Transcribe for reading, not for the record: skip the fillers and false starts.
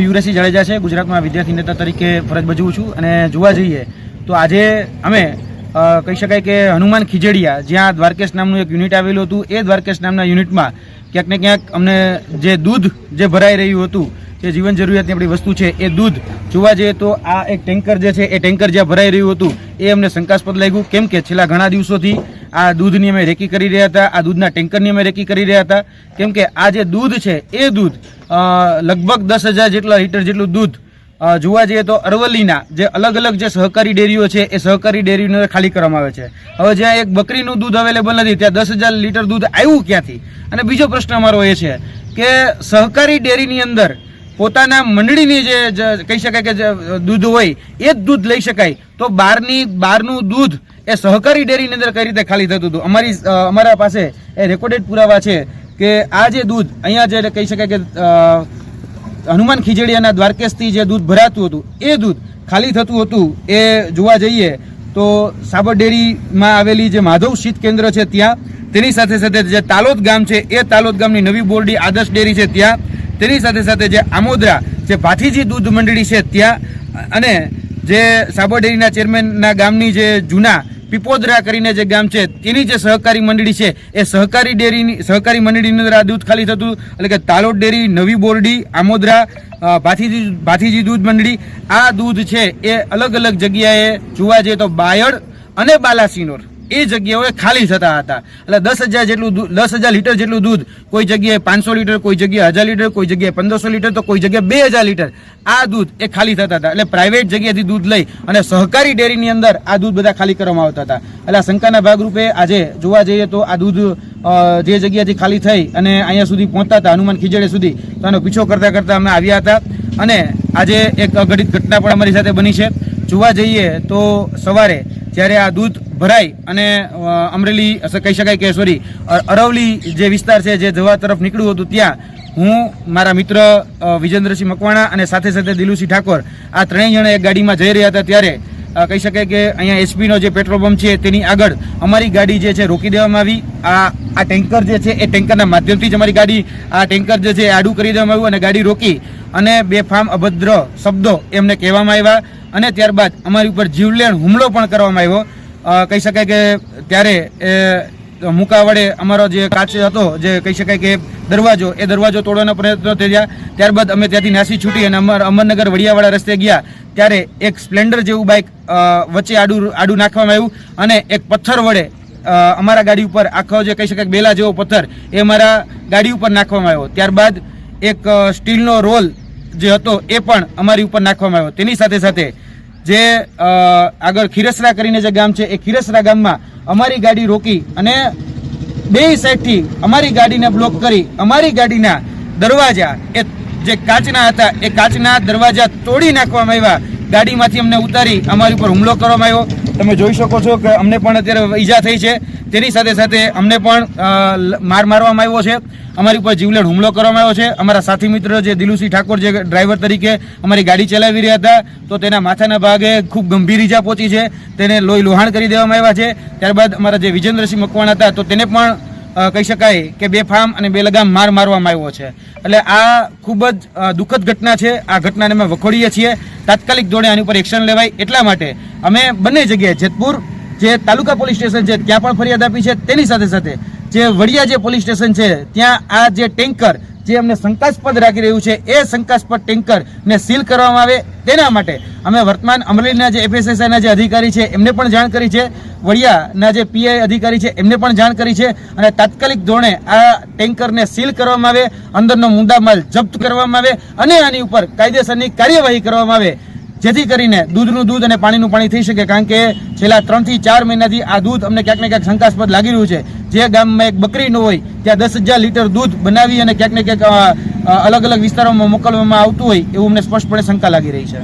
યુવરાજસિંહ જાડેજા છે, ગુજરાતમાં વિદ્યાર્થી નેતા તરીકે ફરજ બજવું છું અને જોવા જઈએ તો આજે અમે કહી શકાય કે હનુમાન ખીજડીયા જ્યાં દ્વારકેશ નામનું એક યુનિટ આવેલું હતું એ દ્વારકેશ નામના યુનિટમાં ક્યાંક ને ક્યાંક અમને જે દૂધ જે ભરાઈ રહ્યું હતું જે જીવન જરૂરિયાતની આપણી વસ્તુ છે એ દૂધ જોવા જઈએ તો આ એક ટેન્કર જે છે એ ટેન્કર જ્યાં ભરાઈ રહ્યું હતું એ અમને શંકાસ્પદ લાગ્યું, કેમ કે છેલ્લા ઘણા દિવસોથી આ દૂધની અમે રેકી કરી રહ્યા હતા, આ દૂધના ટેન્કરની અમે રેકી કરી રહ્યા હતા, કેમ કે આ જે દૂધ છે એ દૂધ લગભગ 10,000 જેટલા લીટર જેટલું દૂધ જોવા જઈએ તો અરવલ્લીના જે અલગ અલગ જે સહકારી ડેરીઓ છે એ સહકારી ડેરીને ખાલી કરવામાં આવે છે. હવે જ્યાં એક બકરીનું દૂધ અવેલેબલ નથી ત્યાં 10,000 લીટર દૂધ આવ્યું ક્યાંથી? અને બીજો પ્રશ્ન અમારો એ છે કે સહકારી ડેરીની અંદર પોતાના મંડળીની જે કહી શકાય કે દૂધ હોય એ જ દૂધ લઈ શકાય, તો બહારનું દૂધ એ સહકારી ડેરીની અંદર કઈ રીતે ખાલી થતું હતું? અમારા પાસે એ રેકોર્ડેડ પુરાવા છે કે આ જે દૂધ અહીંયા જે કહી શકાય કે હનુમાન ખીજડીયાના દ્વારકેશથી જે દૂધ ભરાતું હતું એ દૂધ ખાલી થતું હતું. એ જોવા જઈએ તો સાબર ડેરીમાં આવેલી જે માધવ શીત કેન્દ્ર છે ત્યાં, તેની સાથે સાથે જે તાલોદ ગામ છે એ તાલોદ ગામની નવી બોરડી આદર્શ ડેરી છે ત્યાં, તેની સાથે સાથે જે આમોદરા જે ભાથીજી દૂધ મંડળી છે ત્યાં, અને જે સાબર ડેરીના ચેરમેનના ગામની જે જૂના પીપોદરા કરીને જે ગામ છે તેની જે સહકારી મંડળી છે એ સહકારી મંડળીની અંદર આ દૂધ ખાલી થતું, એટલે કે તાલોદ ડેરી, નવી બોરડી, આમોદરા, ભાથીજી દૂધ મંડળી, આ દૂધ છે એ અલગ અલગ જગ્યાએ જોવા જઈએ તો બાયડ અને બાલાસિનોર એ જગ્યાઓએ ખાલી થતા હતા. એટલે 10,000 લીટર જેટલું દૂધ કોઈ જગ્યાએ 500 લીટર, કોઈ જગ્યાએ 1000 લીટર, કોઈ જગ્યાએ 1500 લીટર, તો કોઈ જગ્યાએ 2000 લીટર આ દૂધ એ ખાલી થતા હતા. એટલે પ્રાઇવેટ જગ્યાએથી દૂધ લઈ અને સહકારી ડેરીની અંદર આ દૂધ બધા ખાલી કરવામાં આવતા હતા. એટલે આ શંકાના ભાગરૂપે આજે જોવા જઈએ તો આ દૂધ જે જગ્યાથી ખાલી થઈ અને અહીંયા સુધી પહોંચતા હતા હનુમાન ખીજડીયા સુધી, તો આનો પીછો કરતા કરતા અમે આવ્યા હતા. અને આજે એક અઘટિત ઘટના પણ અમારી સાથે બની છે. જોવા જઈએ તો સવારે જ્યારે આ દૂધ ભરાઈ અને અમરેલી કહી શકાય કે અરવલ્લી જે વિસ્તાર છે જે જવા તરફ નીકળ્યું હતું ત્યાં હું, મારા મિત્ર વિજેન્દ્રસિંહ મકવાણા અને સાથે સાથે દિલુસિંહ ઠાકોર આ ત્રણેય જણા એક ગાડીમાં જઈ રહ્યા હતા. ત્યારે કહી શકાય કે અહીંયા એચપીનો જે પેટ્રોલ પંપ છે તેની આગળ અમારી ગાડી જે છે રોકી દેવામાં આવી. આ ટેન્કર જે છે એ ટેન્કરના માધ્યમથી જ અમારી ગાડી આ ટેન્કર જે છે આડું કરી દેવામાં આવ્યું અને ગાડી રોકી અને બેફામ અભદ્ર શબ્દો એમને કહેવામાં આવ્યા અને ત્યારબાદ અમારી ઉપર જીવલેણ હુમલો પણ કરવામાં આવ્યો. કહી શકાય કે ત્યારે મુકા વડે અમારો જે કાચ હતો જે કહી શકાય કે દરવાજો તોડવાના પ્રયત્નો થયા. ત્યારબાદ અમે ત્યાંથી નાસી છૂટી અને અમરનગર વડિયાવાળા રસ્તે ગયા ત્યારે એક સ્પ્લેન્ડર જેવું બાઇક વચ્ચે આડું નાખવામાં આવ્યું અને એક પથ્થર વડે અમારા ગાડી ઉપર આખો જે કહી શકાય બેલા જેવો પથ્થર એ અમારા ગાડી ઉપર નાખવામાં આવ્યો. ત્યારબાદ એક સ્ટીલનો રોલ જે હતો એ પણ અમારી ઉપર નાખવામાં આવ્યો. તેની સાથે સાથે જે આગળ ખીરસરા કરીને જે ગામ છે એ ખીરસરા ગામમાં અમારી ગાડી રોકી અને બે સાઈડથી અમારી ગાડીને બ્લોક કરી અમારી ગાડીના દરવાજા એ જે કાચના હતા એ કાચના દરવાજા તોડી નાખવામાં આવ્યા. ગાડીમાંથી અમને ઉતારી અમારી ઉપર હુમલો કરવામાં આવ્યો. તમે જોઈ શકો છો કે અમને પણ અત્યારે ઈજા થઈ છે. તેની સાથે સાથે અમને પણ મારવામાં આવ્યો છે, અમારી ઉપર જીવલેણ હુમલો કરવામાં આવ્યો છે. અમારા સાથી મિત્ર જે દિલુસિંહ ઠાકોર જે ડ્રાઈવર તરીકે અમારી ગાડી ચલાવી રહ્યા હતા તો તેના માથાના ભાગે ખૂબ ગંભીર ઈજા પહોંચી છે, તેને લોહી લોહાણ કરી દેવામાં આવ્યા છે. ત્યારબાદ અમારા જે વિજેન્દ્રસિંહ મકવાણા હતા તો તેને પણ કહી શકાય કે બેફામ અને બેલગામ મારવામાં આવ્યો છે. એટલે આ ખૂબ જ દુઃખદ ઘટના છે. આ ઘટનાને અમે વખોડીએ છીએ. તાત્કાલિક ધોરણે આની ઉપર એક્શન લેવાય એટલા માટે અમે બંને જગ્યાએ જેતપુર જે તાલુકા પોલીસ સ્ટેશન છે ત્યાં પણ ફરિયાદ આપી છે. તેની સાથે સાથે જે વડિયા જે પોલીસ સ્ટેશન છે ત્યાં આ જે ટેન્કર જે અમને શંકાસ્પદ રાખી રહ્યું છે એ શંકાસ્પદ ટેન્કરને સીલ કરવામાં આવે તેના માટે અમે વર્તમાન અમરેલીના જે FSSAના જે અધિકારી છે એમને પણ જાણ કરી છે, વડિયાના જે PI અધિકારી છે એમને પણ જાણ કરી છે અને તાત્કાલિક ધોરણે આ ટેન્કરને સીલ કરવામાં આવે, અંદરનો મુદ્દામાલ જપ્ત કરવામાં આવે અને આની ઉપર કાયદેસરની કાર્યવાહી કરવામાં આવે જેથી કરીને દૂધનું દૂધ અને પાણીનું પાણી થઈ શકે. કારણ કે છેલ્લા 3 થી 4 મહિનાથી આ દૂધ અમને ક્યાંક ને ક્યાંક શંકાસ્પદ લાગી રહ્યું છે. જે ગામમાં એક બકરી ન હોય ત્યાં 10,000 લીટર દૂધ બનાવી અને ક્યાંક ને ક્યાંક અલગ અલગ વિસ્તારોમાં મોકલવામાં આવતું હોય એવું અમને સ્પષ્ટપણે શંકા લાગી રહી છે.